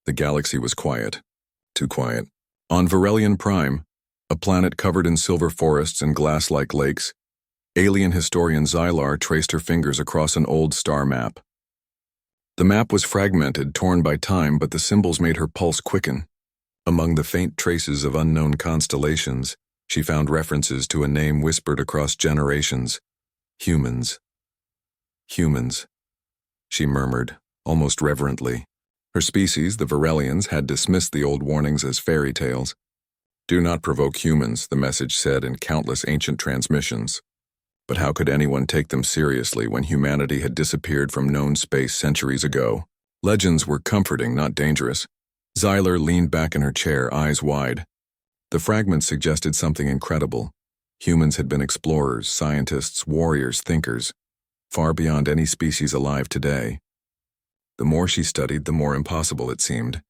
The galaxy was quiet. Too quiet. On Varelian Prime, a planet covered in silver forests and glass-like lakes, alien historian Xylar traced her fingers across an old star map. The map was fragmented, torn by time, but the symbols made her pulse quicken. Among the faint traces of unknown constellations, she found references to a name whispered across generations. Humans. Humans, she murmured, almost reverently. Her species, the Varelians, had dismissed the old warnings as fairy tales. Do not provoke humans, the message said in countless ancient transmissions. But how could anyone take them seriously when humanity had disappeared from known space centuries ago? Legends were comforting, not dangerous. Xylar leaned back in her chair, eyes wide. The fragments suggested something incredible. Humans had been explorers, scientists, warriors, thinkers, far beyond any species alive today. The more she studied, the more impossible it seemed.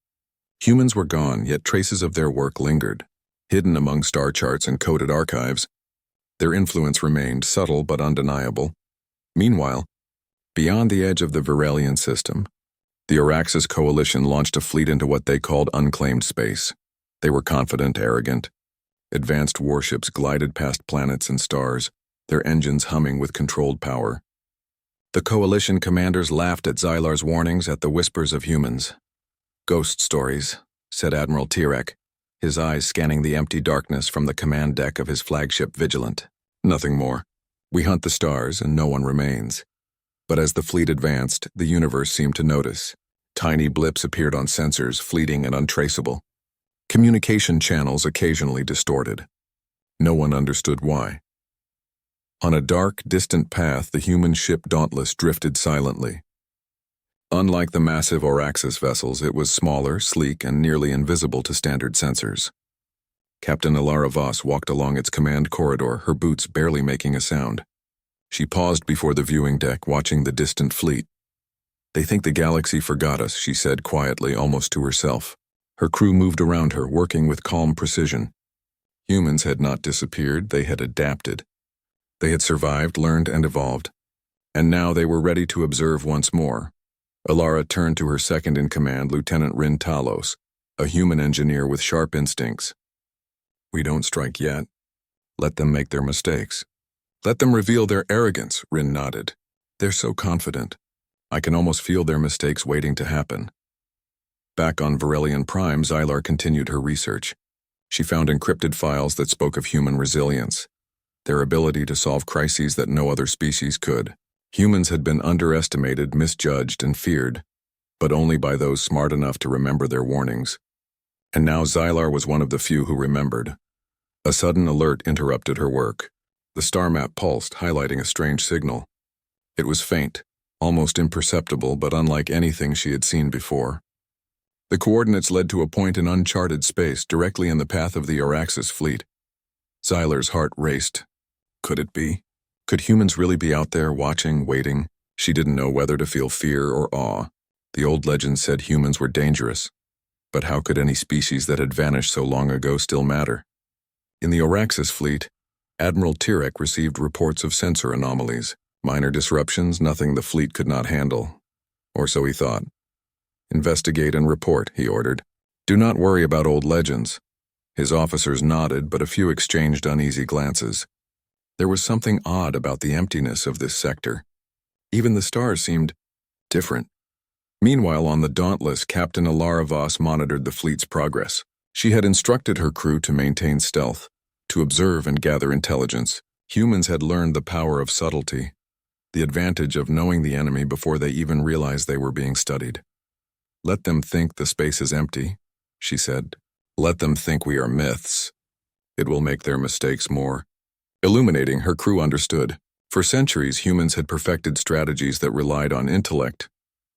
Humans were gone, yet traces of their work lingered, hidden among star charts and coded archives. Their influence remained, subtle but undeniable. Meanwhile, beyond the edge of the Varelian system, the Orcs coalition launched a fleet into what they called unclaimed space. They were confident, arrogant. Advanced warships glided past planets and stars, their engines humming with controlled power. The coalition commanders laughed at Xylar's warnings, at the whispers of humans. "Ghost stories," said Admiral Tirek, his eyes scanning the empty darkness from the command deck of his flagship Vigilant. "Nothing more. We hunt the stars and no one remains." But as the fleet advanced, the universe seemed to notice. Tiny blips appeared on sensors, fleeting and untraceable. Communication channels occasionally distorted. No one understood why. On a dark, distant path, the human ship Dauntless drifted silently. Unlike the massive Orcs vessels, it was smaller, sleek, and nearly invisible to standard sensors. Captain Alara Voss walked along its command corridor, her boots barely making a sound. She paused before the viewing deck, watching the distant fleet. "They think the galaxy forgot us," she said quietly, almost to herself. Her crew moved around her, working with calm precision. Humans had not disappeared, they had adapted. They had survived, learned, and evolved. And now they were ready to observe once more. Alara turned to her second-in-command, Lieutenant Rin Talos, a human engineer with sharp instincts. "We don't strike yet. Let them make their mistakes. Let them reveal their arrogance," Rin nodded. "They're so confident. I can almost feel their mistakes waiting to happen." Back on Varelian Prime, Xylar continued her research. She found encrypted files that spoke of human resilience, their ability to solve crises that no other species could. Humans had been underestimated, misjudged, and feared, but only by those smart enough to remember their warnings. And now Xylar was one of the few who remembered. A sudden alert interrupted her work. The star map pulsed, highlighting a strange signal. It was faint, almost imperceptible, but unlike anything she had seen before. The coordinates led to a point in uncharted space, directly in the path of the Orcs fleet. Xylar's heart raced. Could it be? Could humans really be out there, watching, waiting? She didn't know whether to feel fear or awe. The old legend said humans were dangerous. But how could any species that had vanished so long ago still matter? In the Orcs fleet, Admiral Tirek received reports of sensor anomalies, minor disruptions, nothing the fleet could not handle. Or so he thought. "Investigate and report," he ordered. "Do not worry about old legends." His officers nodded, but a few exchanged uneasy glances. There was something odd about the emptiness of this sector. Even the stars seemed different. Meanwhile, on the Dauntless, Captain Alara Voss monitored the fleet's progress. She had instructed her crew to maintain stealth, to observe and gather intelligence. Humans had learned the power of subtlety, the advantage of knowing the enemy before they even realized they were being studied. "Let them think the space is empty," she said. "Let them think we are myths. It will make their mistakes more." Illuminating, her crew understood. For centuries, humans had perfected strategies that relied on intellect,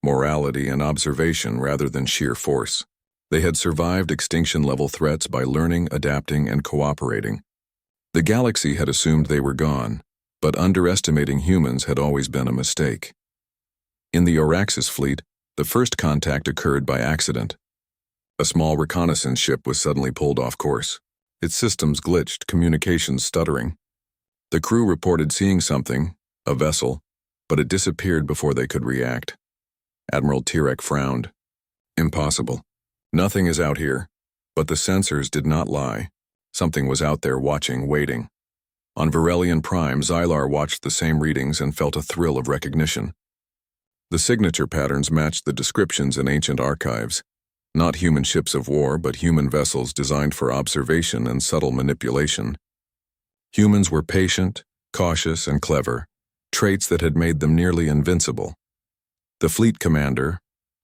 morality, and observation rather than sheer force. They had survived extinction-level threats by learning, adapting, and cooperating. The galaxy had assumed they were gone, but underestimating humans had always been a mistake. In the Orcs fleet, the first contact occurred by accident. A small reconnaissance ship was suddenly pulled off course. Its systems glitched, communications stuttering. The crew reported seeing something, a vessel, but it disappeared before they could react. Admiral Tirek frowned. "Impossible. Nothing is out here. But the sensors did not lie. Something was out there watching, waiting. On Verelian Prime, Xylar watched the same readings and felt a thrill of recognition. The signature patterns matched the descriptions in ancient archives. Not human ships of war, but human vessels designed for observation and subtle manipulation. Humans were patient, cautious, and clever, traits that had made them nearly invincible. The fleet commander,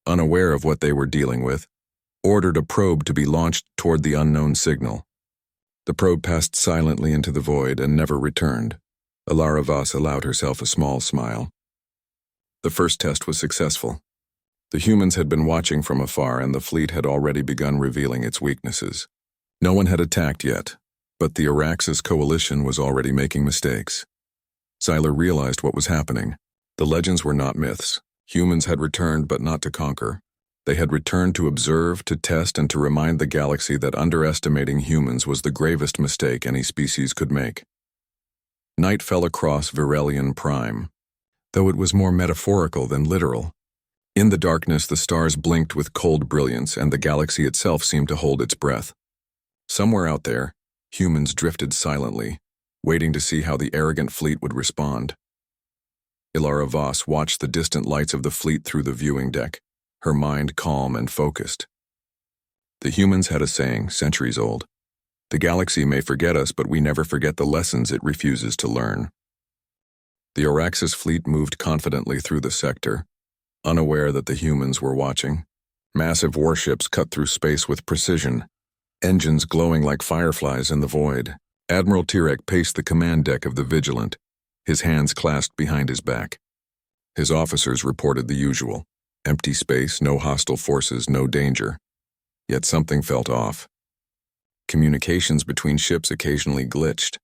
unaware of what they were dealing with, ordered a probe to be launched toward the unknown signal. The probe passed silently into the void and never returned. Alara Voss allowed herself a small smile. The first test was successful. The humans had been watching from afar, and the fleet had already begun revealing its weaknesses. No one had attacked yet, but the Araxis coalition was already making mistakes. Xylar realized what was happening. The legends were not myths. Humans had returned, but not to conquer. They had returned to observe, to test, and to remind the galaxy that underestimating humans was the gravest mistake any species could make. Night fell across Verelian Prime, though it was more metaphorical than literal. In the darkness, the stars blinked with cold brilliance, and the galaxy itself seemed to hold its breath. Somewhere out there, humans drifted silently, waiting to see how the arrogant fleet would respond. Alara Voss watched the distant lights of the fleet through the viewing deck, her mind calm and focused. The humans had a saying, centuries old. The galaxy may forget us, but we never forget the lessons it refuses to learn. The Araxis fleet moved confidently through the sector, unaware that the humans were watching. Massive warships cut through space with precision, engines glowing like fireflies in the void. Admiral Tirek paced the command deck of the Vigilant, his hands clasped behind his back. His officers reported the usual. Empty space, no hostile forces, no danger. Yet something felt off. Communications between ships occasionally glitched.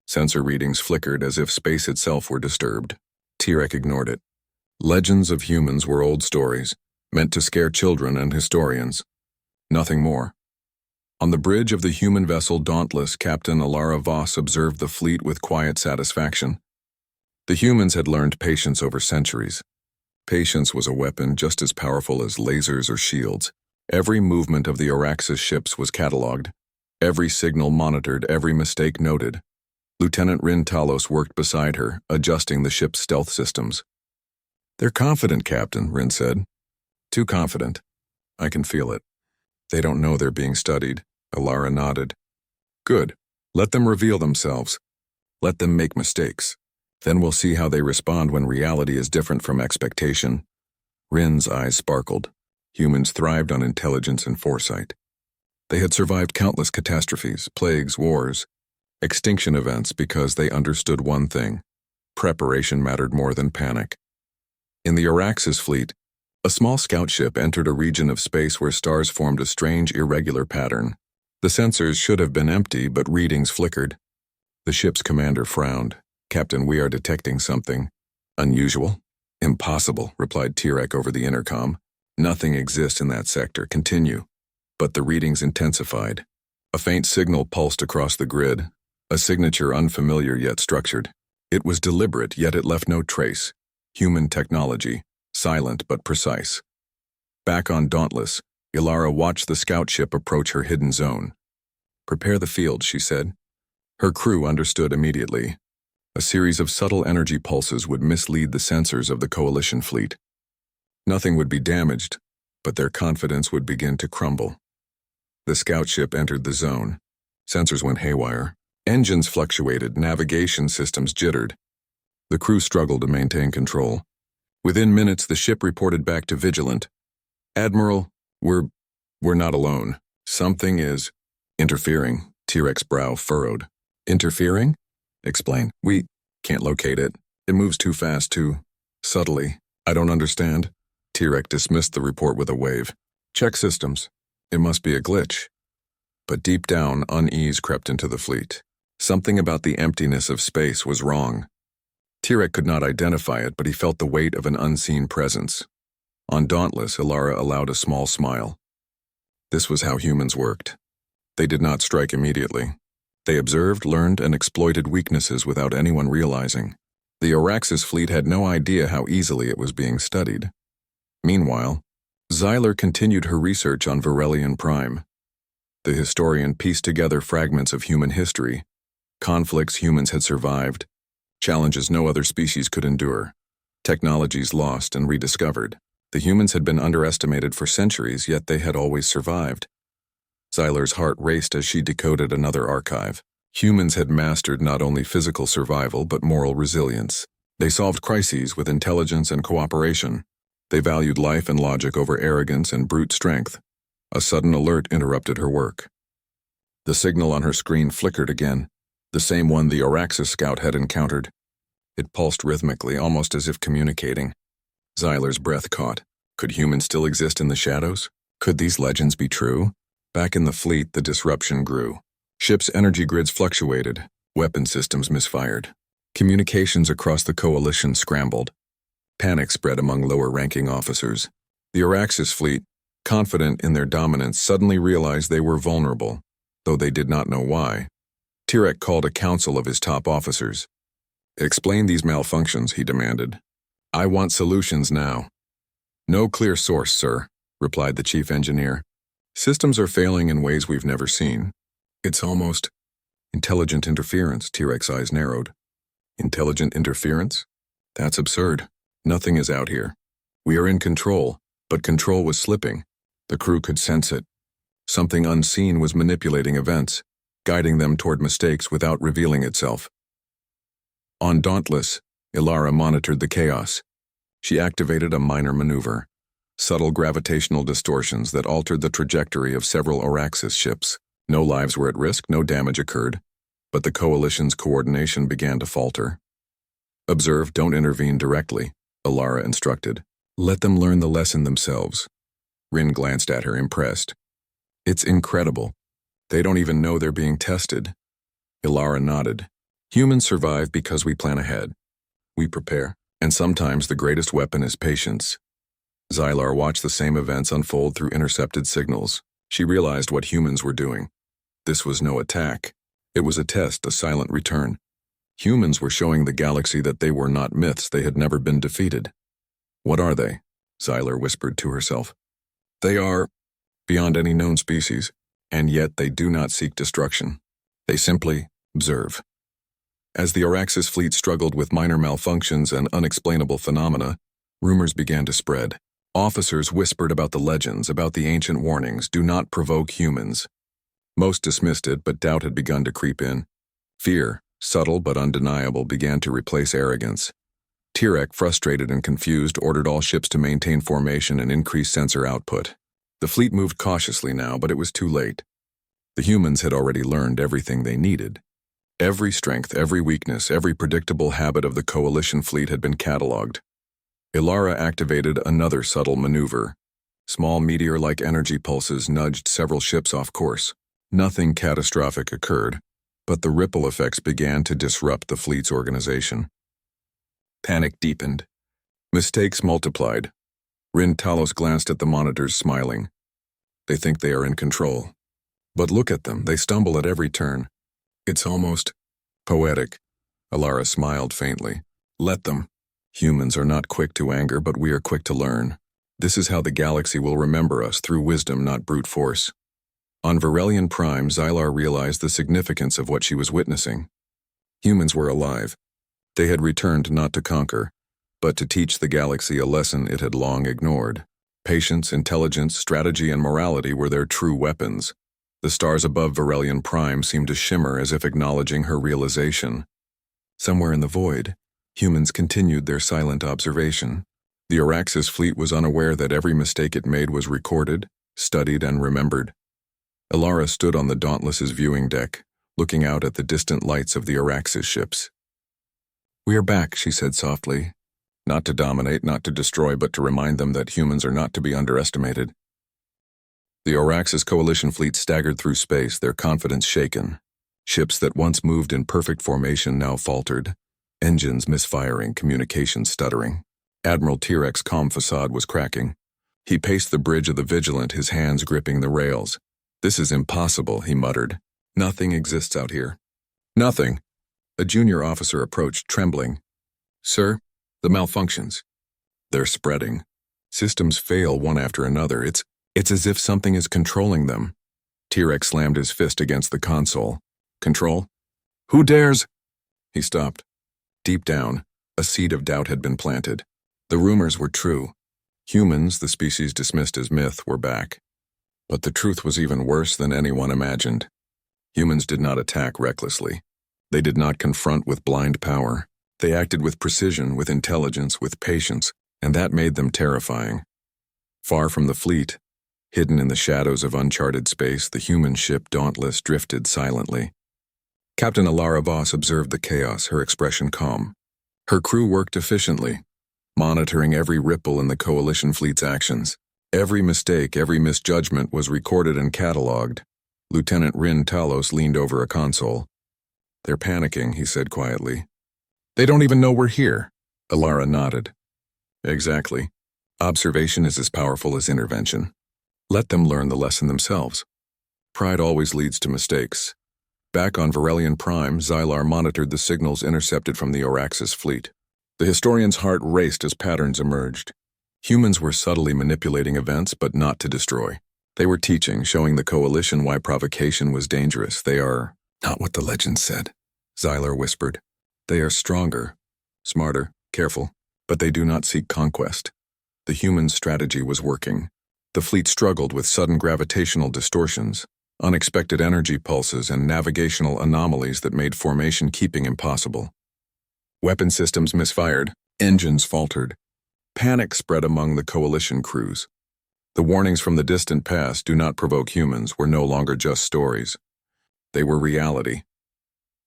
Sensor readings flickered as if space itself were disturbed. Tirek ignored it. Legends of humans were old stories, meant to scare children and historians. Nothing more. On the bridge of the human vessel Dauntless, Captain Alara Voss observed the fleet with quiet satisfaction. The humans had learned patience over centuries. Patience was a weapon just as powerful as lasers or shields. Every movement of the Araxis ships was catalogued, every signal monitored, every mistake noted. Lieutenant Rin Talos worked beside her, adjusting the ship's stealth systems. "They're confident, Captain," Rin said. "Too confident. I can feel it. They don't know they're being studied." Alara nodded. "Good. Let them reveal themselves. Let them make mistakes. Then we'll see how they respond when reality is different from expectation." Rin's eyes sparkled. Humans thrived on intelligence and foresight. They had survived countless catastrophes, plagues, wars, extinction events because they understood one thing. Preparation mattered more than panic. In the Araxis fleet, a small scout ship entered a region of space where stars formed a strange, irregular pattern. The sensors should have been empty, but readings flickered. The ship's commander frowned. "Captain, we are detecting something unusual." "Impossible," replied Tirek over the intercom. "Nothing exists in that sector. Continue." But the readings intensified. A faint signal pulsed across the grid, a signature unfamiliar yet structured. It was deliberate, yet it left no trace. Human technology, silent but precise. Back on Dauntless, Alara watched the scout ship approach her hidden zone. "Prepare the field," she said. Her crew understood immediately. A series of subtle energy pulses would mislead the sensors of the coalition fleet. Nothing would be damaged, but their confidence would begin to crumble. The scout ship entered the zone. Sensors went haywire. Engines fluctuated, navigation systems jittered. The crew struggled to maintain control. Within minutes, the ship reported back to Vigilant. "Admiral, we're not alone. Something is interfering." T-Rex brow furrowed. "Interfering?" "Explain." "We can't locate it. It moves too fast, too subtly. I don't understand." T-Rex dismissed the report with a wave. "Check systems. It must be a glitch." But deep down, unease crept into the fleet. Something about the emptiness of space was wrong. Tirek could not identify it, but he felt the weight of an unseen presence. On Dauntless, Alara allowed a small smile. This was how humans worked. They did not strike immediately. They observed, learned, and exploited weaknesses without anyone realizing. The Araxis fleet had no idea how easily it was being studied. Meanwhile, Xyler continued her research on Varelian Prime. The historian pieced together fragments of human history, conflicts humans had survived, challenges no other species could endure, technologies lost and rediscovered. The humans had been underestimated for centuries, yet they had always survived. Xyler's heart raced as she decoded another archive. Humans had mastered not only physical survival but moral resilience. They solved crises with intelligence and cooperation. They valued life and logic over arrogance and brute strength. A sudden alert interrupted her work. The signal on her screen flickered again, the same one the Oraxis scout had encountered. It pulsed rhythmically, almost as if communicating. Xyler's breath caught. Could humans still exist in the shadows? Could these legends be true? Back in the fleet, the disruption grew. Ships' energy grids fluctuated. Weapon systems misfired. Communications across the coalition scrambled. Panic spread among lower-ranking officers. The Oraxis fleet, confident in their dominance, suddenly realized they were vulnerable, though they did not know why. Tirek called a council of his top officers. "Explain these malfunctions," he demanded. "I want solutions now." "No clear source, sir," replied the chief engineer. "Systems are failing in ways we've never seen. It's almost intelligent interference." Tirek's eyes narrowed. Intelligent interference? That's absurd. Nothing is out here. We are in control, but control was slipping. The crew could sense it. Something unseen was manipulating events, guiding them toward mistakes without revealing itself. On Dauntless, Ilara monitored the chaos. She activated a minor maneuver, subtle gravitational distortions that altered the trajectory of several Oraxis ships. No lives were at risk, no damage occurred, but the Coalition's coordination began to falter. "Observe, don't intervene directly," Ilara instructed. "Let them learn the lesson themselves." Rin glanced at her, impressed. "It's incredible. They don't even know they're being tested." Ilara nodded. "Humans survive because we plan ahead. We prepare, and sometimes the greatest weapon is patience." Xylar watched the same events unfold through intercepted signals. She realized what humans were doing. This was no attack. It was a test, a silent return. Humans were showing the galaxy that they were not myths, they had never been defeated. "What are they?" Xylar whispered to herself. "They are beyond any known species, and yet they do not seek destruction. They simply observe." As the Oraxis fleet struggled with minor malfunctions and unexplainable phenomena, rumors began to spread. Officers whispered about the legends, about the ancient warnings, "Do not provoke humans." Most dismissed it, but doubt had begun to creep in. Fear, subtle but undeniable, began to replace arrogance. Tirek, frustrated and confused, ordered all ships to maintain formation and increase sensor output. The fleet moved cautiously now, but it was too late. The humans had already learned everything they needed. Every strength, every weakness, every predictable habit of the Coalition fleet had been catalogued. Ilara activated another subtle maneuver. Small meteor-like energy pulses nudged several ships off course. Nothing catastrophic occurred, but the ripple effects began to disrupt the fleet's organization. Panic deepened. Mistakes multiplied. Rin Talos glanced at the monitors, smiling. They think they are in control. But look at them, they stumble at every turn. It's almost poetic. Ilara smiled faintly. Let them. Humans are not quick to anger, but we are quick to learn. This is how the galaxy will remember us, through wisdom, not brute force. On Varelian Prime, Xylar realized the significance of what she was witnessing. Humans were alive. They had returned not to conquer, but to teach the galaxy a lesson it had long ignored. Patience, intelligence, strategy, and morality were their true weapons. The stars above Varelian Prime seemed to shimmer as if acknowledging her realization. Somewhere in the void, humans continued their silent observation. The Oraxis fleet was unaware that every mistake it made was recorded, studied, and remembered. Ilara stood on the Dauntless's viewing deck, looking out at the distant lights of the Oraxis ships. "We are back," she said softly. "Not to dominate, not to destroy, but to remind them that humans are not to be underestimated." The Oraxis coalition fleet staggered through space, their confidence shaken. Ships that once moved in perfect formation now faltered, engines misfiring, communications stuttering. Admiral Tirek's calm facade was cracking. He paced the bridge of the Vigilant, his hands gripping the rails. "This is impossible," he muttered. "Nothing exists out here." "Nothing." A junior officer approached, trembling. "Sir, the malfunctions." "They're spreading." Systems fail one after another. It's as if something is controlling them. T-Rex slammed his fist against the console. Control? Who dares? He stopped. Deep down, a seed of doubt had been planted. The rumors were true. Humans, the species dismissed as myth, were back. But the truth was even worse than anyone imagined. Humans did not attack recklessly. They did not confront with blind power. They acted with precision, with intelligence, with patience, and that made them terrifying. Far from the fleet, hidden in the shadows of uncharted space, the human ship Dauntless drifted silently. Captain Alara Voss observed the chaos, her expression calm. Her crew worked efficiently, monitoring every ripple in the Coalition fleet's actions. Every mistake, every misjudgment was recorded and catalogued. Lieutenant Rin Talos leaned over a console. "They're panicking," he said quietly. "They don't even know we're here." Alara nodded. "Exactly. Observation is as powerful as intervention. Let them learn the lesson themselves. Pride always leads to mistakes." Back on Varelian Prime, Xylar monitored the signals intercepted from the Orcs' fleet. The historian's heart raced as patterns emerged. Humans were subtly manipulating events, but not to destroy. They were teaching, showing the Coalition why provocation was dangerous. "They are not what the legend said," Xylar whispered. "They are stronger, smarter, careful, but they do not seek conquest." The human strategy was working. The fleet struggled with sudden gravitational distortions, unexpected energy pulses, and navigational anomalies that made formation keeping impossible. Weapon systems misfired, engines faltered. Panic spread among the Coalition crews. The warnings from the distant past, "Do not provoke humans," were no longer just stories. They were reality.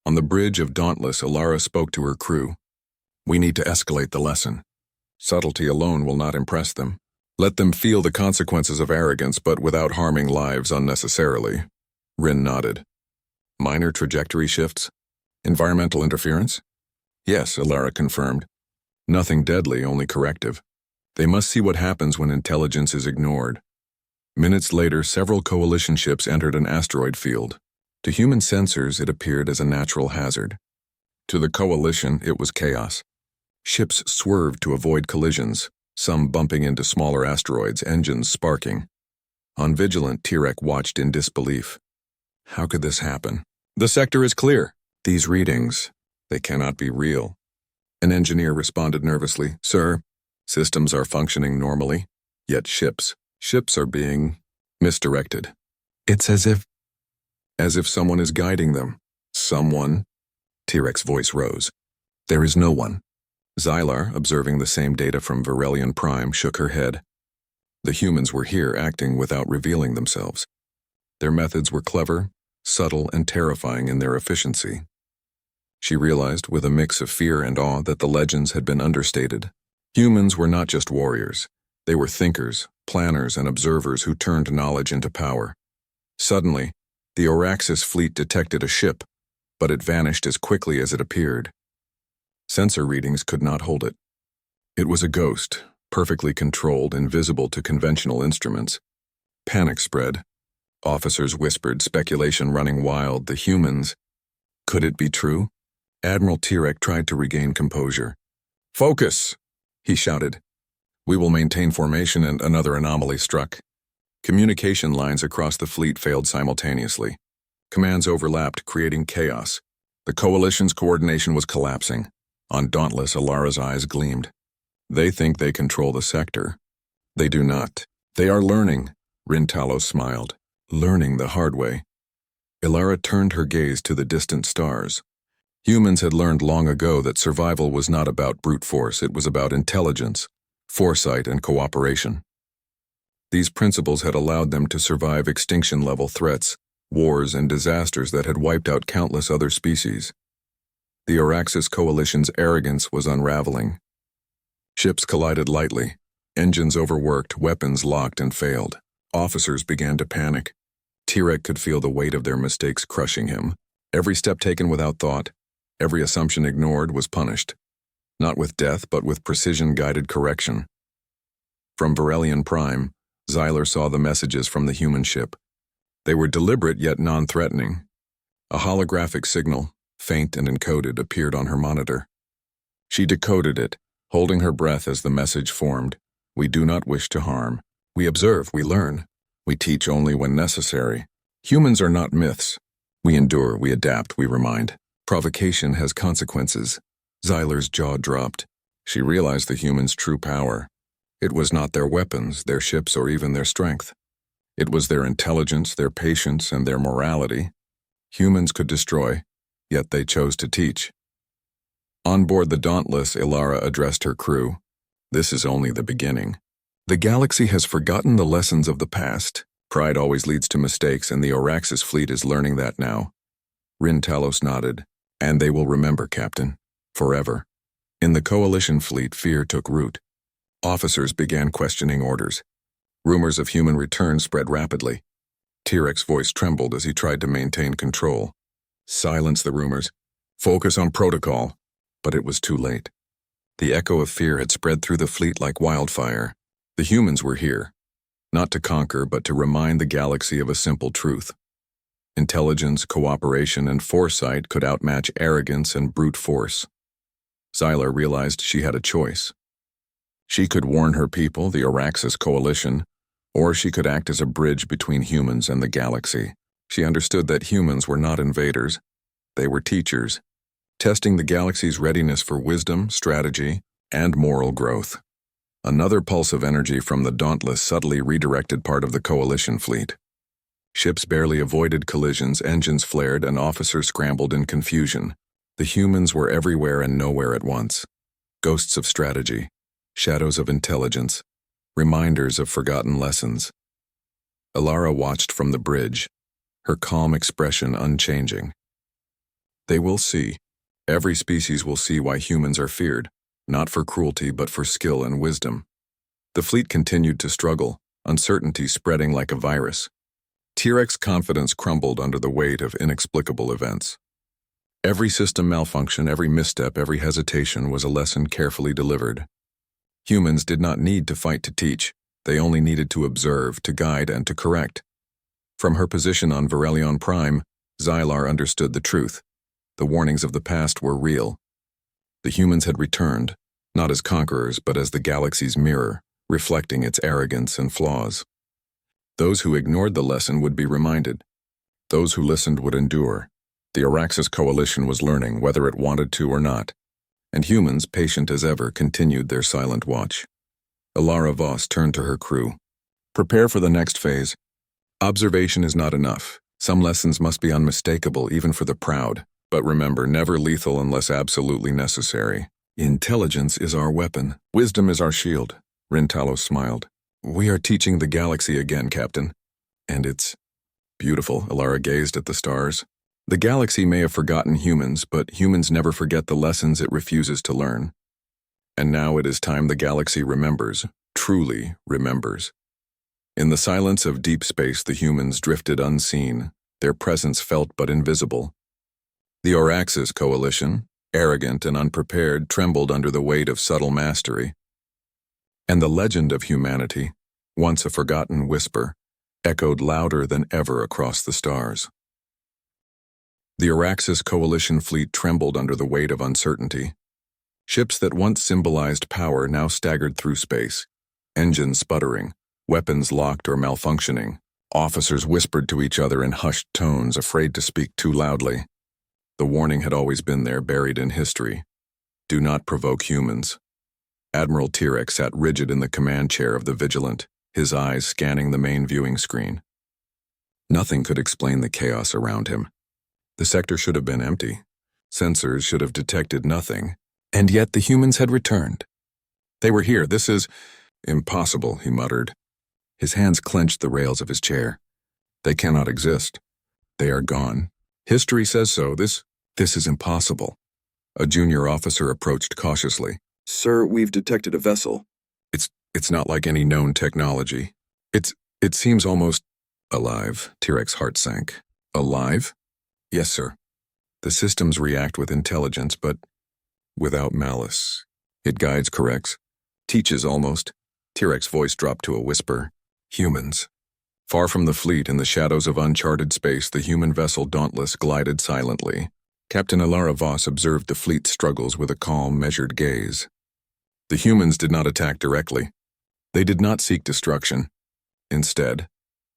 On the bridge of Dauntless, Alara spoke to her crew. "We need to escalate the lesson. Subtlety alone will not impress them. Let them feel the consequences of arrogance, but without harming lives unnecessarily." Rin nodded. "Minor trajectory shifts? Environmental interference?" "Yes," Alara confirmed. "Nothing deadly, only corrective. They must see what happens when intelligence is ignored." Minutes later, several Coalition ships entered an asteroid field. To human sensors, it appeared as a natural hazard. To the Coalition, it was chaos. Ships swerved to avoid collisions, some bumping into smaller asteroids, engines sparking. On Vigilant, T-Rex watched in disbelief. How could this happen? "The sector is clear." "These readings, they cannot be real." An engineer responded nervously. "Sir, systems are functioning normally, yet ships are being misdirected. It's as if someone is guiding them." "Someone?" T-Rex's voice rose. "There is no one." Xylar, observing the same data from Varelian Prime, shook her head. The humans were here, acting without revealing themselves. Their methods were clever, subtle, and terrifying in their efficiency. She realized, with a mix of fear and awe, that the legends had been understated. Humans were not just warriors. They were thinkers, planners, and observers who turned knowledge into power. Suddenly, the Orcs' fleet detected a ship, but it vanished as quickly as it appeared. Sensor readings could not hold it. It was a ghost, perfectly controlled, invisible to conventional instruments. Panic spread. Officers whispered, speculation running wild. The humans. Could it be true? Admiral T-Rex tried to regain composure. "Focus!" he shouted. "We will maintain formation," and another anomaly struck. Communication lines across the fleet failed simultaneously. Commands overlapped, creating chaos. The Coalition's coordination was collapsing. On Dauntless, Alara's eyes gleamed. "They think they control the sector. They do not. They are learning." Rin Talos smiled. "Learning the hard way." Alara turned her gaze to the distant stars. Humans had learned long ago that survival was not about brute force, it was about intelligence, foresight, and cooperation. These principles had allowed them to survive extinction-level threats, wars, and disasters that had wiped out countless other species. The Orcs' Coalition's arrogance was unraveling. Ships collided lightly, engines overworked, weapons locked and failed. Officers began to panic. T-Rex could feel the weight of their mistakes crushing him. Every step taken without thought, every assumption ignored, was punished. Not with death, but with precision-guided correction. From Varelian Prime, Xylar saw the messages from the human ship. They were deliberate yet non-threatening. A holographic signal, faint and encoded, appeared on her monitor. She decoded it, holding her breath as the message formed. We do not wish to harm. We observe, we learn. We teach only when necessary. Humans are not myths. We endure, we adapt, we remind. Provocation has consequences. Xylar's jaw dropped. She realized the humans' true power. It was not their weapons, their ships, or even their strength. It was their intelligence, their patience, and their morality. Humans could destroy, yet they chose to teach. On board the Dauntless, Ilara addressed her crew. This is only the beginning. The galaxy has forgotten the lessons of the past. Pride always leads to mistakes, and the Orcs' fleet is learning that now. Rin Talos nodded. And they will remember, Captain. Forever. In the Coalition fleet, fear took root. Officers began questioning orders. Rumors of human return spread rapidly. Tyrex's voice trembled as he tried to maintain control. Silence the rumors. Focus on protocol. But it was too late. The echo of fear had spread through the fleet like wildfire. The humans were here. Not to conquer, but to remind the galaxy of a simple truth. Intelligence, cooperation, and foresight could outmatch arrogance and brute force. Xylar realized she had a choice. She could warn her people, the Orcs' coalition, or she could act as a bridge between humans and the galaxy. She understood that humans were not invaders. They were teachers, testing the galaxy's readiness for wisdom, strategy, and moral growth. Another pulse of energy from the Dauntless subtly redirected part of the Coalition fleet. Ships barely avoided collisions, engines flared, and officers scrambled in confusion. The humans were everywhere and nowhere at once. Ghosts of strategy, shadows of intelligence, reminders of forgotten lessons. Ilara watched from the bridge, her calm expression unchanging. They will see. Every species will see why humans are feared, not for cruelty but for skill and wisdom. The fleet continued to struggle, uncertainty spreading like a virus. Tyrex's confidence crumbled under the weight of inexplicable events. Every system malfunction, every misstep, every hesitation was a lesson carefully delivered. Humans did not need to fight to teach. They only needed to observe, to guide, and to correct. From her position on Verelion Prime, Xylar understood the truth. The warnings of the past were real. The humans had returned, not as conquerors, but as the galaxy's mirror, reflecting its arrogance and flaws. Those who ignored the lesson would be reminded. Those who listened would endure. The Orcs' coalition was learning, whether it wanted to or not. And humans, patient as ever, continued their silent watch. Ilara Voss turned to her crew. Prepare for the next phase. Observation is not enough. Some lessons must be unmistakable, even for the proud. But remember, never lethal unless absolutely necessary. Intelligence is our weapon. Wisdom is our shield. Rin Talos smiled. We are teaching the galaxy again, Captain. And it's beautiful. Ilara gazed at the stars. The galaxy may have forgotten humans, but humans never forget the lessons it refuses to learn. And now it is time the galaxy remembers, truly remembers. In the silence of deep space, the humans drifted unseen, their presence felt but invisible. The Orcs' coalition, arrogant and unprepared, trembled under the weight of subtle mastery. And the legend of humanity, once a forgotten whisper, echoed louder than ever across the stars. The Orcs' coalition fleet trembled under the weight of uncertainty. Ships that once symbolized power now staggered through space, engines sputtering, weapons locked or malfunctioning. Officers whispered to each other in hushed tones, afraid to speak too loudly. The warning had always been there, buried in history. Do not provoke humans. Admiral Tyrex sat rigid in the command chair of the Vigilant, his eyes scanning the main viewing screen. Nothing could explain the chaos around him. The sector should have been empty. Sensors should have detected nothing. And yet the humans had returned. They were here. This is impossible, he muttered. His hands clenched the rails of his chair. They cannot exist. They are gone. History says so. This is impossible. A junior officer approached cautiously. Sir, we've detected a vessel. It's not like any known technology. It seems almost alive. Tyrex's heart sank. Alive? Yes, sir. The systems react with intelligence, but without malice. It guides, corrects, teaches almost. Tyrex's voice dropped to a whisper. Humans. Far from the fleet, in the shadows of uncharted space, the human vessel Dauntless glided silently. Captain Ilara Voss observed the fleet's struggles with a calm, measured gaze. The humans did not attack directly. They did not seek destruction. Instead,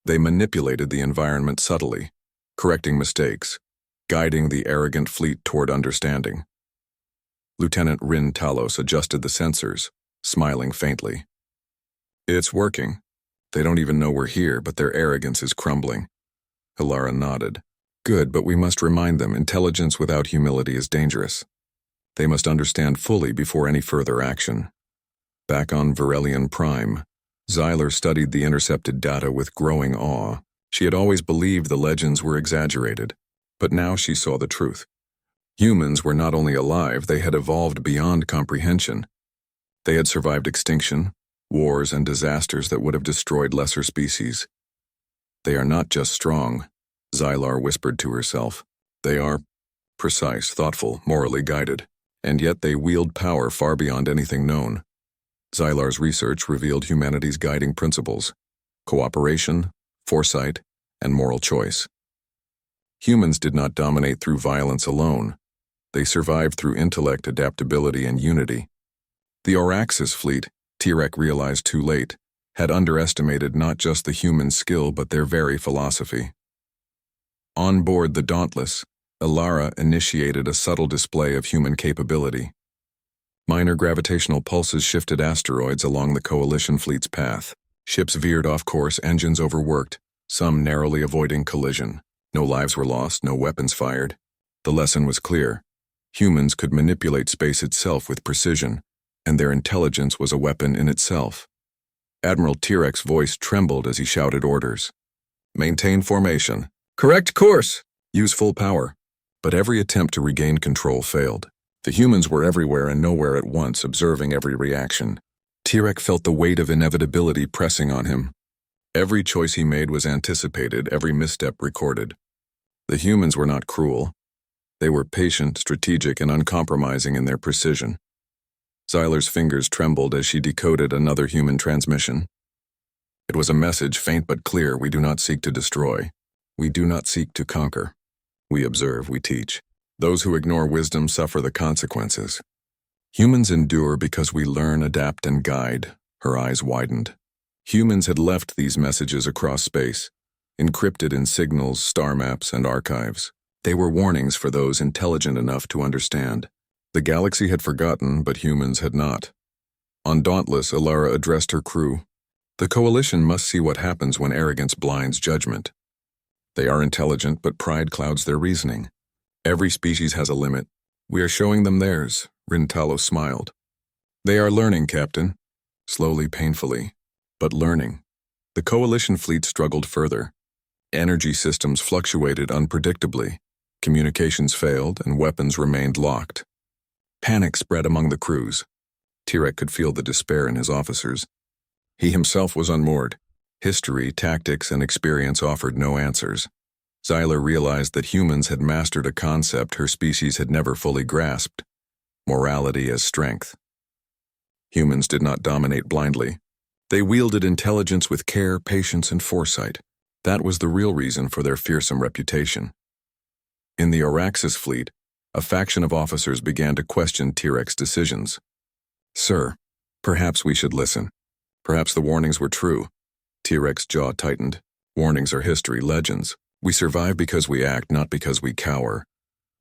they manipulated the environment subtly, correcting mistakes, guiding the arrogant fleet toward understanding. Lieutenant Rin Talos adjusted the sensors, smiling faintly. It's working. They don't even know we're here, but their arrogance is crumbling. Alara nodded. Good, but we must remind them intelligence without humility is dangerous. They must understand fully before any further action. Back on Verelian Prime, Xyler studied the intercepted data with growing awe. She had always believed the legends were exaggerated, but now she saw the truth. Humans were not only alive, they had evolved beyond comprehension. They had survived extinction, wars, and disasters that would have destroyed lesser species. They are not just strong, Xylar whispered to herself. They are precise, thoughtful, morally guided, and yet they wield power far beyond anything known. Xylar's research revealed humanity's guiding principles: cooperation, foresight, and moral choice. Humans did not dominate through violence alone. They survived through intellect, adaptability, and unity. The Orcs fleet, Tirek realized too late, had underestimated not just the human skill but their very philosophy. On board the Dauntless, Alara initiated a subtle display of human capability. Minor gravitational pulses shifted asteroids along the Coalition fleet's path. Ships veered off course, engines overworked, some narrowly avoiding collision. No lives were lost, no weapons fired. The lesson was clear. Humans could manipulate space itself with precision, and their intelligence was a weapon in itself. Admiral Tirek's voice trembled as he shouted orders. Maintain formation. Correct course. Use full power. But every attempt to regain control failed. The humans were everywhere and nowhere at once, observing every reaction. Tirek felt the weight of inevitability pressing on him. Every choice he made was anticipated, every misstep recorded. The humans were not cruel. They were patient, strategic, and uncompromising in their precision. Xyler's fingers trembled as she decoded another human transmission. It was a message, faint but clear: we do not seek to destroy. We do not seek to conquer. We observe, we teach. Those who ignore wisdom suffer the consequences. Humans endure because we learn, adapt, and guide. Her eyes widened. Humans had left these messages across space, encrypted in signals, star maps, and archives. They were warnings for those intelligent enough to understand. The galaxy had forgotten, but humans had not. On Dauntless, Alara addressed her crew. The Coalition must see what happens when arrogance blinds judgment. They are intelligent, but pride clouds their reasoning. Every species has a limit. We are showing them theirs, Rintalo smiled. They are learning, Captain. Slowly, painfully, but learning. The Coalition fleet struggled further. Energy systems fluctuated unpredictably. Communications failed, and weapons remained locked. Panic spread among the crews. Tirek could feel the despair in his officers. He himself was unmoored. History, tactics, and experience offered no answers. Xyler realized that humans had mastered a concept her species had never fully grasped: morality as strength. Humans did not dominate blindly. They wielded intelligence with care, patience, and foresight. That was the real reason for their fearsome reputation. In the Orcs fleet, a faction of officers began to question Tirek's decisions. Sir, perhaps we should listen. Perhaps the warnings were true. Tirek's jaw tightened. Warnings are history, legends. We survive because we act, not because we cower.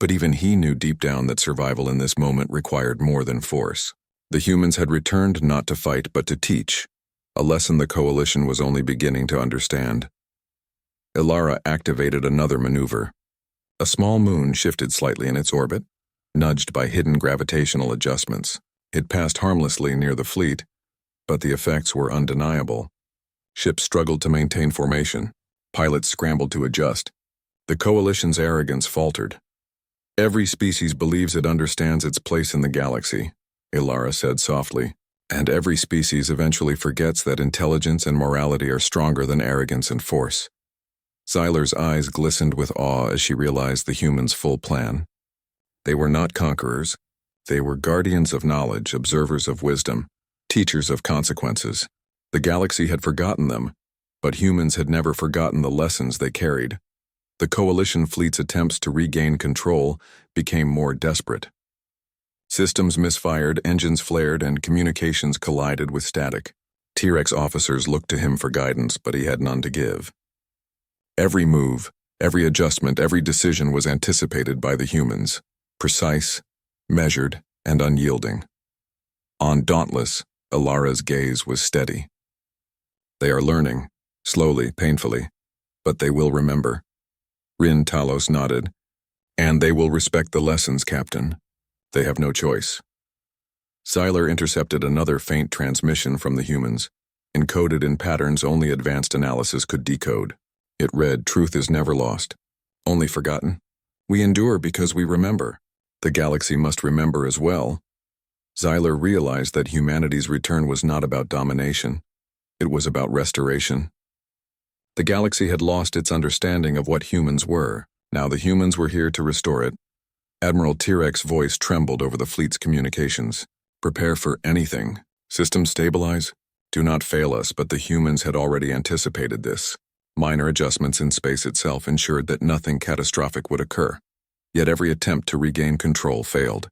But even he knew deep down that survival in this moment required more than force. The humans had returned not to fight, but to teach. A lesson the Coalition was only beginning to understand. Alara activated another maneuver. A small moon shifted slightly in its orbit, nudged by hidden gravitational adjustments. It passed harmlessly near the fleet, but the effects were undeniable. Ships struggled to maintain formation. Pilots scrambled to adjust. The Coalition's arrogance faltered. Every species believes it understands its place in the galaxy, Alara said softly, and every species eventually forgets that intelligence and morality are stronger than arrogance and force. Xyler's eyes glistened with awe as she realized the humans' full plan. They were not conquerors. They were guardians of knowledge, observers of wisdom, teachers of consequences. The galaxy had forgotten them, but humans had never forgotten the lessons they carried. The Coalition fleet's attempts to regain control became more desperate. Systems misfired, engines flared, and communications collided with static. T-Rex officers looked to him for guidance, but he had none to give. Every move, every adjustment, every decision was anticipated by the humans, precise, measured, and unyielding. On Dauntless, Ilara's gaze was steady. They are learning, slowly, painfully, but they will remember. Rin Talos nodded. And they will respect the lessons, Captain. They have no choice. Xylar intercepted another faint transmission from the humans, encoded in patterns only advanced analysis could decode. It read, "Truth is never lost, only forgotten. We endure because we remember. The galaxy must remember as well." Xylar realized that humanity's return was not about domination. It was about restoration. The galaxy had lost its understanding of what humans were. Now the humans were here to restore it. Admiral T-Rex's voice trembled over the fleet's communications. "Prepare for anything. Systems stabilize. Do not fail us," but the humans had already anticipated this. Minor adjustments in space itself ensured that nothing catastrophic would occur. Yet every attempt to regain control failed.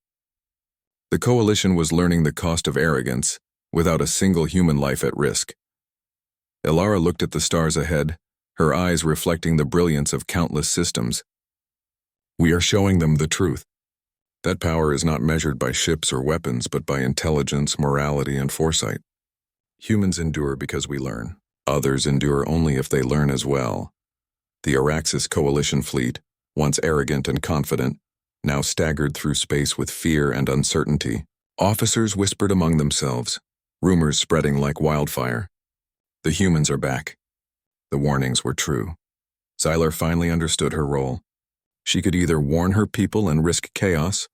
The coalition was learning the cost of arrogance without a single human life at risk. Ilara looked at the stars ahead, her eyes reflecting the brilliance of countless systems. "We are showing them the truth. That power is not measured by ships or weapons, but by intelligence, morality, and foresight. Humans endure because we learn. Others endure only if they learn as well." The Araxis coalition fleet, once arrogant and confident, now staggered through space with fear and uncertainty. Officers whispered among themselves, rumors spreading like wildfire. The humans are back. The warnings were true. Xylar finally understood her role. She could either warn her people and risk chaos,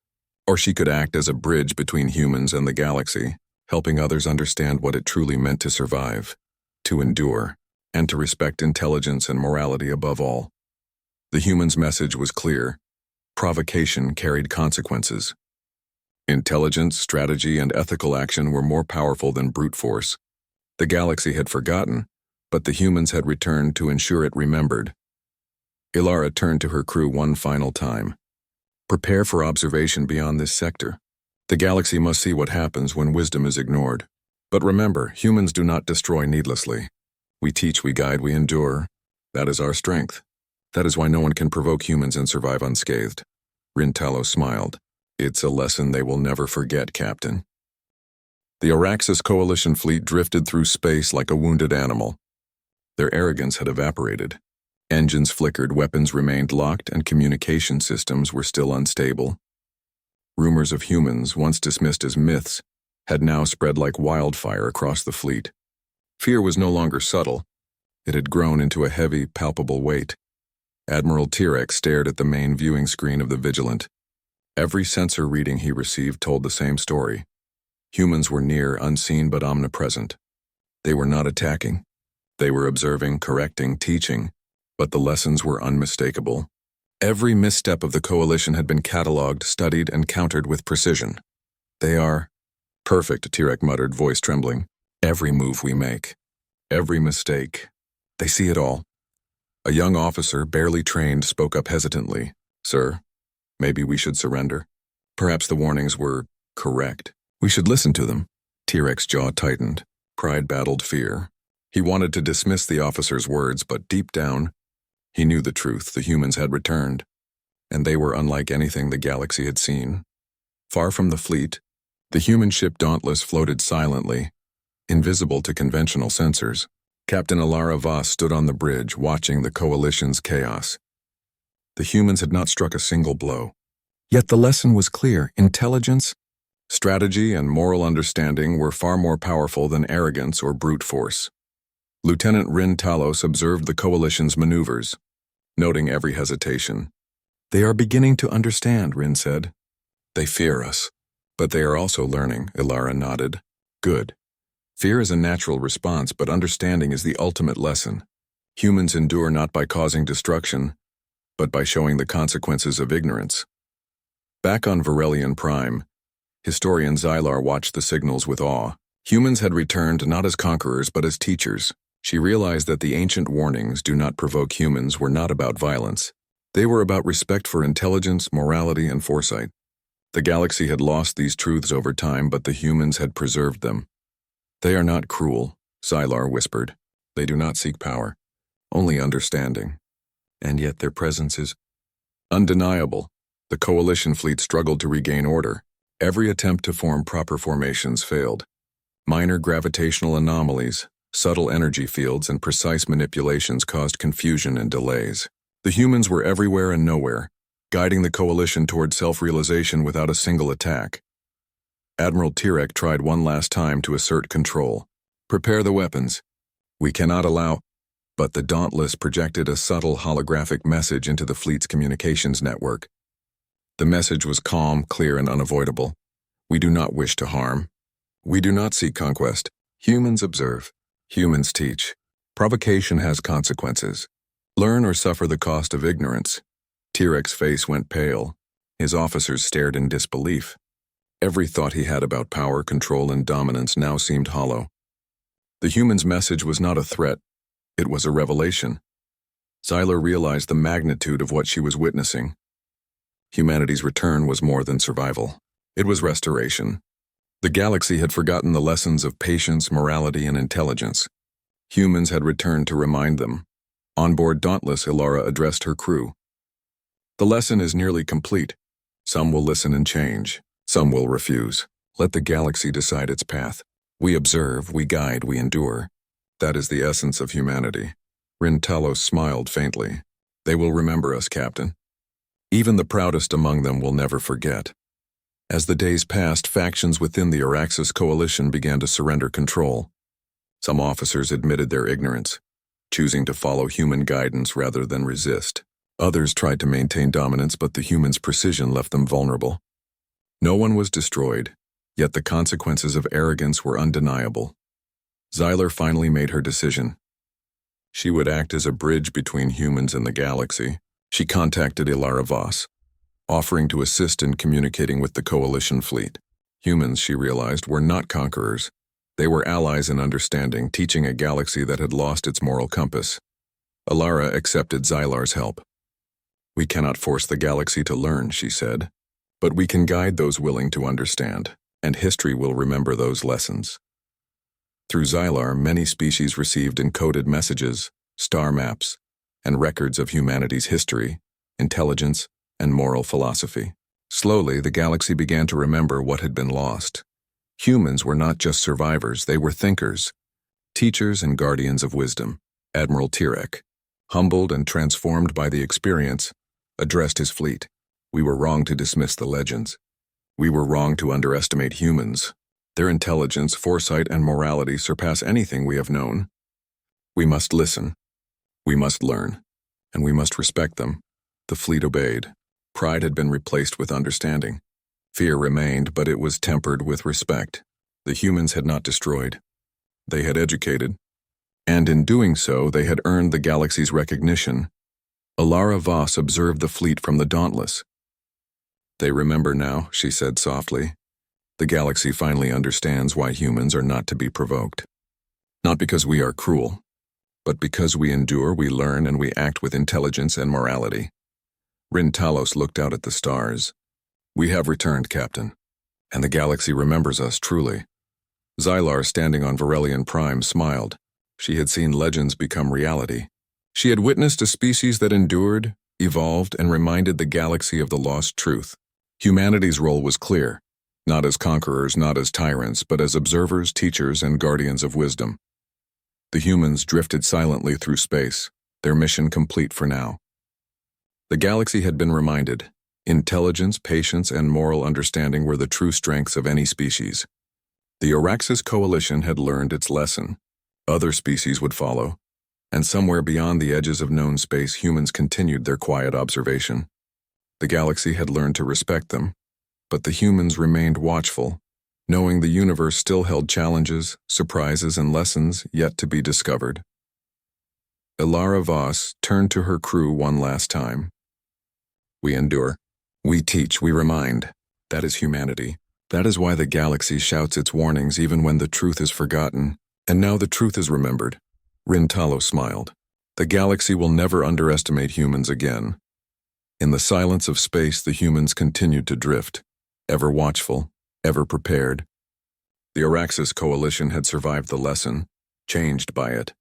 or she could act as a bridge between humans and the galaxy, helping others understand what it truly meant to survive, to endure, and to respect intelligence and morality above all. The humans' message was clear. Provocation carried consequences. Intelligence, strategy, and ethical action were more powerful than brute force. The galaxy had forgotten, but the humans had returned to ensure it remembered. Ilara turned to her crew one final time. "Prepare for observation beyond this sector. The galaxy must see what happens when wisdom is ignored. But remember, humans do not destroy needlessly. We teach, we guide, we endure. That is our strength. That is why no one can provoke humans and survive unscathed." Rin Talos smiled. "It's a lesson they will never forget, Captain." The Araxis coalition fleet drifted through space like a wounded animal. Their arrogance had evaporated. Engines flickered, weapons remained locked, and communication systems were still unstable. Rumors of humans, once dismissed as myths, had now spread like wildfire across the fleet. Fear was no longer subtle. It had grown into a heavy, palpable weight. Admiral T-Rex stared at the main viewing screen of the Vigilant. Every sensor reading he received told the same story. Humans were near, unseen, but omnipresent. They were not attacking. They were observing, correcting, teaching, but the lessons were unmistakable. Every misstep of the coalition had been catalogued, studied, and countered with precision. "They are perfect," T-Rex muttered, voice trembling. "Every move we make, every mistake. They see it all." A young officer, barely trained, spoke up hesitantly. "Sir, maybe we should surrender. Perhaps the warnings were correct. We should listen to them." T-Rex's jaw tightened. Pride battled fear. He wanted to dismiss the officer's words, but deep down, he knew the truth. The humans had returned, and they were unlike anything the galaxy had seen. Far from the fleet, the human ship Dauntless floated silently, invisible to conventional sensors. Captain Ilara Voss stood on the bridge, watching the coalition's chaos. The humans had not struck a single blow. Yet the lesson was clear. Intelligence, strategy, and moral understanding were far more powerful than arrogance or brute force. Lieutenant Rin Talos observed the coalition's maneuvers, noting every hesitation. "They are beginning to understand," Rin said. "They fear us, but they are also learning," Ilara nodded. "Good. Fear is a natural response, but understanding is the ultimate lesson. Humans endure not by causing destruction, but by showing the consequences of ignorance." Back on Viewership Prime, historian Xylar watched the signals with awe. Humans had returned not as conquerors but as teachers. She realized that the ancient warnings, "Do not provoke humans," were not about violence. They were about respect for intelligence, morality, and foresight. The galaxy had lost these truths over time, but the humans had preserved them. They are not cruel. Sylar whispered. They do not seek power, only understanding. And yet their presence is undeniable. The coalition fleet struggled to regain order. Every attempt to form proper formations failed. Minor gravitational anomalies, subtle energy fields, and precise manipulations caused confusion and delays. The humans were everywhere and nowhere, guiding the coalition toward self-realization without a single attack. Admiral Tirek tried one last time to assert control. Prepare the weapons. We cannot allow... But the Dauntless projected a subtle holographic message into the fleet's communications network. The message was calm, clear, and unavoidable. We do not wish to harm. We do not seek conquest. Humans observe. Humans teach. Provocation has consequences. Learn or suffer the cost of ignorance. Tirek's face went pale. His officers stared in disbelief. Every thought he had about power, control, and dominance now seemed hollow. The human's message was not a threat. It was a revelation. Sylar realized the magnitude of what she was witnessing. Humanity's return was more than survival. It was restoration. The galaxy had forgotten the lessons of patience, morality, and intelligence. Humans had returned to remind them. On board Dauntless, Ilara addressed her crew. The lesson is nearly complete. Some will listen and change. Some will refuse. Let the galaxy decide its path. We observe, we guide, we endure. That is the essence of humanity. Rin Talos smiled faintly. They will remember us, Captain. Even the proudest among them will never forget. As the days passed, factions within the Orcs coalition began to surrender control. Some officers admitted their ignorance, choosing to follow human guidance rather than resist. Others tried to maintain dominance, but the humans' precision left them vulnerable. No one was destroyed, yet the consequences of arrogance were undeniable. Sylar finally made her decision. She would act as a bridge between humans and the galaxy. She contacted Ilara Voss, offering to assist in communicating with the coalition fleet. Humans, she realized, were not conquerors. They were allies in understanding, teaching a galaxy that had lost its moral compass. Ilara accepted Sylar's help. We cannot force the galaxy to learn, she said, but we can guide those willing to understand, and history will remember those lessons. Through Sylar, many species received encoded messages, star maps, and records of humanity's history, intelligence, and moral philosophy. Slowly, the galaxy began to remember what had been lost. Humans were not just survivors, they were thinkers, teachers and guardians of wisdom. Admiral Tirek, humbled and transformed by the experience, addressed his fleet. We were wrong to dismiss the legends. We were wrong to underestimate humans. Their intelligence, foresight, and morality surpass anything we have known. We must listen. We must learn. And we must respect them. The fleet obeyed. Pride had been replaced with understanding. Fear remained, but it was tempered with respect. The humans had not destroyed. They had educated. And in doing so, they had earned the galaxy's recognition. Ilara Voss observed the fleet from the Dauntless. They remember now, she said softly. The galaxy finally understands why humans are not to be provoked. Not because we are cruel, but because we endure, we learn, and we act with intelligence and morality. Rin Talos looked out at the stars. We have returned, Captain, and the galaxy remembers us truly. Sylar, standing on Varelian Prime, smiled. She had seen legends become reality. She had witnessed a species that endured, evolved, and reminded the galaxy of the lost truth. Humanity's role was clear. Not as conquerors, not as tyrants, but as observers, teachers, and guardians of wisdom. The humans drifted silently through space, their mission complete for now. The galaxy had been reminded. Intelligence, patience, and moral understanding were the true strengths of any species. The Orcs coalition had learned its lesson. Other species would follow, and somewhere beyond the edges of known space, humans continued their quiet observation. The galaxy had learned to respect them, but the humans remained watchful, knowing the universe still held challenges, surprises, and lessons yet to be discovered. Ilara Voss turned to her crew one last time. We endure. We teach, we remind. That is humanity. That is why the galaxy shouts its warnings even when the truth is forgotten, and now the truth is remembered. Rin Talos smiled. The galaxy will never underestimate humans again. In the silence of space, the humans continued to drift, ever watchful, ever prepared. The Orcs coalition had survived the lesson, changed by it.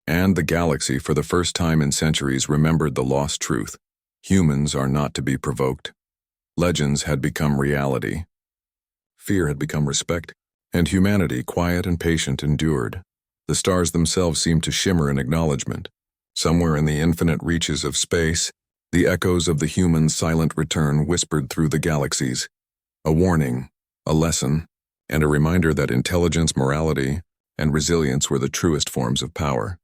And the galaxy, for the first time in centuries, remembered the lost truth. Humans are not to be provoked. Legends had become reality. Fear had become respect, and humanity, quiet and patient, endured. The stars themselves seemed to shimmer in acknowledgement. Somewhere in the infinite reaches of space, the echoes of the human silent return whispered through the galaxies. A warning, a lesson, and a reminder that intelligence, morality, and resilience were the truest forms of power.